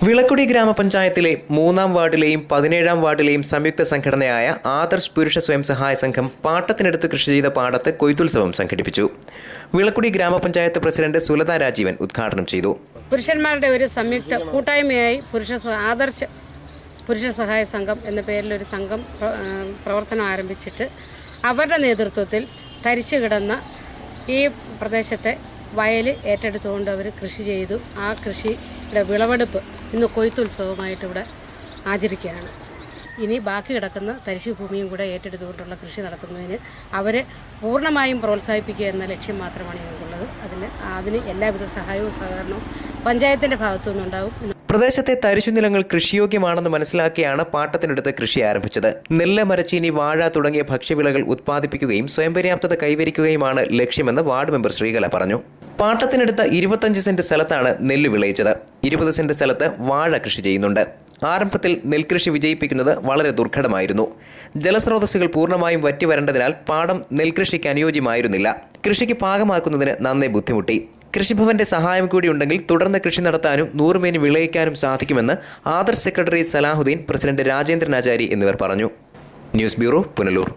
വിളക്കുടി ഗ്രാമപഞ്ചായത്തിലെ 3-ാം വാർഡിലെയും 17-ാം വാർഡിലെയും സംയുക്ത സംഘടനയായ ആദർശ് പുരുഷ സ്വയം സഹായ സംഘം പാട്ടത്തിനടുത്ത് കൃഷി ചെയ്ത പാടത്ത് കൊയ്ത്തുത്സവം സംഘടിപ്പിച്ചു. വിളക്കുടി ഗ്രാമപഞ്ചായത്ത് പ്രസിഡന്റ് സുലത രാജീവൻ ഉദ്ഘാടനം ചെയ്തു. പുരുഷന്മാരുടെ ഒരു സംയുക്ത കൂട്ടായ്മയായി ആദർശ് പുരുഷ സഹായ സംഘം എന്ന പേരിൽ ഒരു സംഘം പ്രവർത്തനം ആരംഭിച്ചിട്ട് അവരുടെ നേതൃത്വത്തിൽ തരിച്ചു കിടന്ന ഈ പ്രദേശത്തെ വയൽ ഏറ്റെടുത്തുകൊണ്ട് അവർ കൃഷി ചെയ്തു. ആ കൃഷിയുടെ വിളവെടുപ്പ് ഇന്ന് കൊയ്ത്തുത്സവമായിട്ട് ഇവിടെ ആചരിക്കുകയാണ്. ഇനി ബാക്കി കിടക്കുന്ന തരിശു ഭൂമിയും കൂടെ ഏറ്റെടുത്തുകൊണ്ടുള്ള കൃഷി നടത്തുന്നതിന് അവരെ പൂർണ്ണമായും പ്രോത്സാഹിപ്പിക്കുക എന്ന ലക്ഷ്യം മാത്രമാണ് ഞങ്ങൾക്കുള്ളത്. അതിന് എല്ലാവിധ സഹായവും സഹകരണവും പഞ്ചായത്തിൻ്റെ ഭാഗത്തു നിന്നുണ്ടാകും. പ്രദേശത്തെ തരിശുനിലങ്ങൾ കൃഷിയോഗ്യമാണെന്ന് മനസ്സിലാക്കിയാണ് പാട്ടത്തിനടുത്ത് കൃഷി ആരംഭിച്ചത്. നെല്ല്, മരച്ചീനി, വാഴ തുടങ്ങിയ ഭക്ഷ്യവിളകൾ ഉത്പാദിപ്പിക്കുകയും സ്വയം പര്യാപ്തത കൈവരിക്കുകയുമാണ് ലക്ഷ്യമെന്ന് വാർഡ് മെമ്പർ ശ്രീകല പറഞ്ഞു. പാട്ടത്തിനടുത്ത 25 സെന്റ് സ്ഥലത്താണ് നെല്ല് വിളയിച്ചത്. 20 സെന്റ് സ്ഥലത്ത് വാഴ കൃഷി ചെയ്യുന്നുണ്ട്. ആരംഭത്തിൽ നെൽകൃഷി വിജയിപ്പിക്കുന്നത് വളരെ ദുർഘടമായിരുന്നു. ജലസ്രോതസ്സുകൾ പൂർണ്ണമായും വറ്റിവരേണ്ടതിനാൽ പാടം നെൽകൃഷിക്ക് അനുയോജ്യമായിരുന്നില്ല. കൃഷിക്ക് പാകമാക്കുന്നതിന് നന്നേ ബുദ്ധിമുട്ടി. കൃഷിഭവന്റെ സഹായം കൂടി ഉണ്ടെങ്കിൽ തുടർന്ന് കൃഷി നടത്താനും 100 മേനി വിളയിക്കാനും സാധിക്കുമെന്ന് ആദർശ് സെക്രട്ടറി സലാഹുദ്ദീൻ, പ്രസിഡന്റ് രാജേന്ദ്രനാചാരി എന്നിവർ പറഞ്ഞു. News bureau, Punalur.